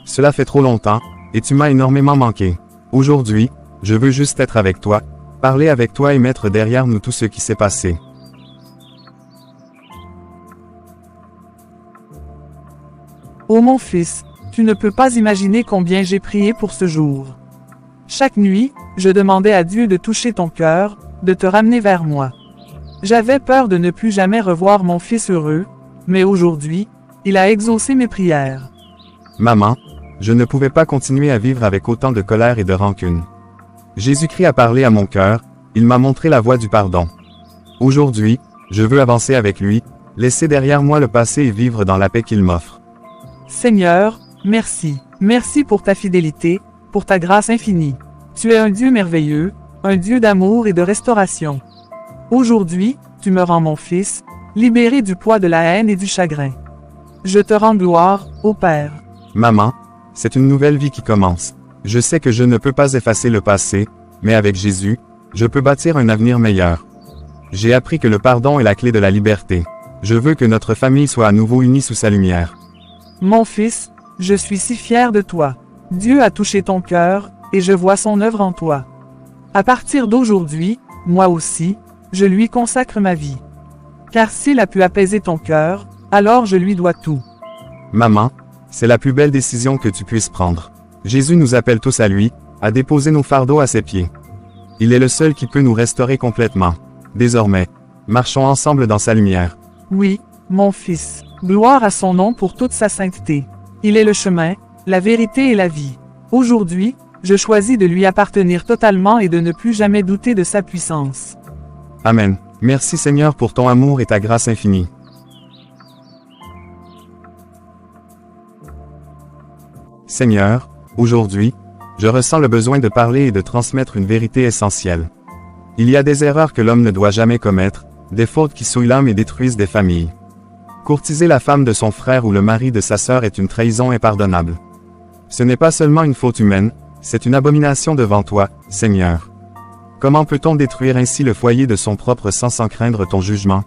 Cela fait trop longtemps, et tu m'as énormément manqué. Aujourd'hui, je veux juste être avec toi, parler avec toi et mettre derrière nous tout ce qui s'est passé. Ô mon fils, tu ne peux pas imaginer combien j'ai prié pour ce jour. Chaque nuit, je demandais à Dieu de toucher ton cœur, de te ramener vers moi. J'avais peur de ne plus jamais revoir mon fils heureux, mais aujourd'hui, il a exaucé mes prières. Maman, je ne pouvais pas continuer à vivre avec autant de colère et de rancune. Jésus-Christ a parlé à mon cœur, il m'a montré la voie du pardon. Aujourd'hui, je veux avancer avec lui, laisser derrière moi le passé et vivre dans la paix qu'il m'offre. Seigneur, merci. Merci pour ta fidélité, pour ta grâce infinie. Tu es un Dieu merveilleux, un Dieu d'amour et de restauration. Aujourd'hui, tu me rends mon fils, libéré du poids de la haine et du chagrin. Je te rends gloire, ô Père. Maman, c'est une nouvelle vie qui commence. Je sais que je ne peux pas effacer le passé, mais avec Jésus, je peux bâtir un avenir meilleur. J'ai appris que le pardon est la clé de la liberté. Je veux que notre famille soit à nouveau unie sous sa lumière. Mon fils, je suis si fier de toi. Dieu a touché ton cœur, et je vois son œuvre en toi. À partir d'aujourd'hui, moi aussi, je lui consacre ma vie. Car s'il a pu apaiser ton cœur, alors je lui dois tout. Maman, c'est la plus belle décision que tu puisses prendre. Jésus nous appelle tous à lui, à déposer nos fardeaux à ses pieds. Il est le seul qui peut nous restaurer complètement. Désormais, marchons ensemble dans sa lumière. Oui, mon fils, gloire à son nom pour toute sa sainteté. Il est le chemin, la vérité et la vie. Aujourd'hui, je choisis de lui appartenir totalement et de ne plus jamais douter de sa puissance. Amen. Merci Seigneur pour ton amour et ta grâce infinie. Seigneur, aujourd'hui, je ressens le besoin de parler et de transmettre une vérité essentielle. Il y a des erreurs que l'homme ne doit jamais commettre, des fautes qui souillent l'âme et détruisent des familles. Courtiser la femme de son frère ou le mari de sa sœur est une trahison impardonnable. Ce n'est pas seulement une faute humaine, c'est une abomination devant toi, Seigneur. Comment peut-on détruire ainsi le foyer de son propre sang sans craindre ton jugement?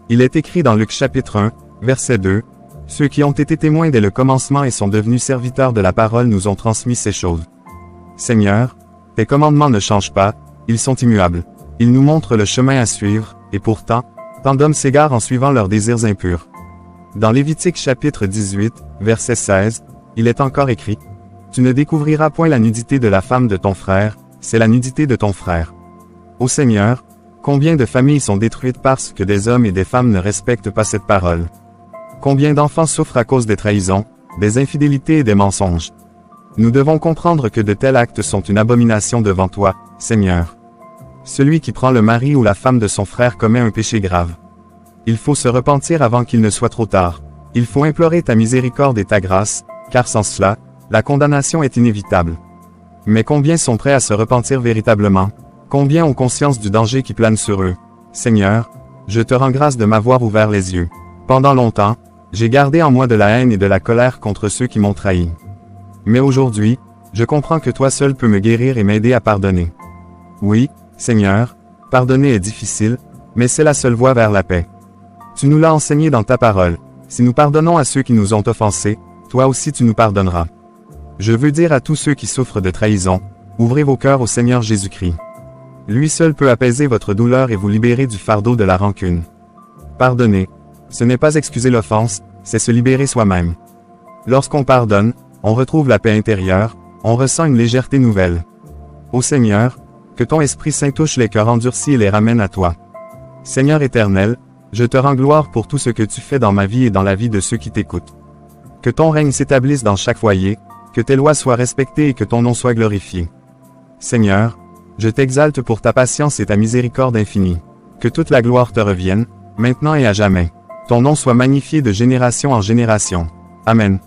Il est écrit dans Luc chapitre 1, verset 2, « Ceux qui ont été témoins dès le commencement et sont devenus serviteurs de la parole nous ont transmis ces choses. » Seigneur, tes commandements ne changent pas, ils sont immuables. Ils nous montrent le chemin à suivre, et pourtant, tant d'hommes s'égarent en suivant leurs désirs impurs. Dans Lévitique chapitre 18, verset 16, il est encore écrit, « Tu ne découvriras point la nudité de la femme de ton frère, c'est la nudité de ton frère. » Ô Seigneur, combien de familles sont détruites parce que des hommes et des femmes ne respectent pas cette parole? Combien d'enfants souffrent à cause des trahisons, des infidélités et des mensonges? Nous devons comprendre que de tels actes sont une abomination devant toi, Seigneur. Celui qui prend le mari ou la femme de son frère commet un péché grave. Il faut se repentir avant qu'il ne soit trop tard. Il faut implorer ta miséricorde et ta grâce, car sans cela, la condamnation est inévitable. Mais combien sont prêts à se repentir véritablement? Combien ont conscience du danger qui plane sur eux? Seigneur, je te rends grâce de m'avoir ouvert les yeux. Pendant longtemps, j'ai gardé en moi de la haine et de la colère contre ceux qui m'ont trahi. Mais aujourd'hui, je comprends que toi seul peux me guérir et m'aider à pardonner. Oui, Seigneur, pardonner est difficile, mais c'est la seule voie vers la paix. Tu nous l'as enseigné dans ta parole. Si nous pardonnons à ceux qui nous ont offensés, toi aussi tu nous pardonneras. Je veux dire à tous ceux qui souffrent de trahison, ouvrez vos cœurs au Seigneur Jésus-Christ. Lui seul peut apaiser votre douleur et vous libérer du fardeau de la rancune. Pardonner, ce n'est pas excuser l'offense, c'est se libérer soi-même. Lorsqu'on pardonne, on retrouve la paix intérieure, on ressent une légèreté nouvelle. Ô Seigneur, que ton Esprit Saint touche les cœurs endurcis et les ramène à toi. Seigneur éternel, je te rends gloire pour tout ce que tu fais dans ma vie et dans la vie de ceux qui t'écoutent. Que ton règne s'établisse dans chaque foyer, que tes lois soient respectées et que ton nom soit glorifié. Seigneur, Je t'exalte pour ta patience et ta miséricorde infinie. Que toute la gloire te revienne, maintenant et à jamais. Ton nom soit magnifié de génération en génération. Amen.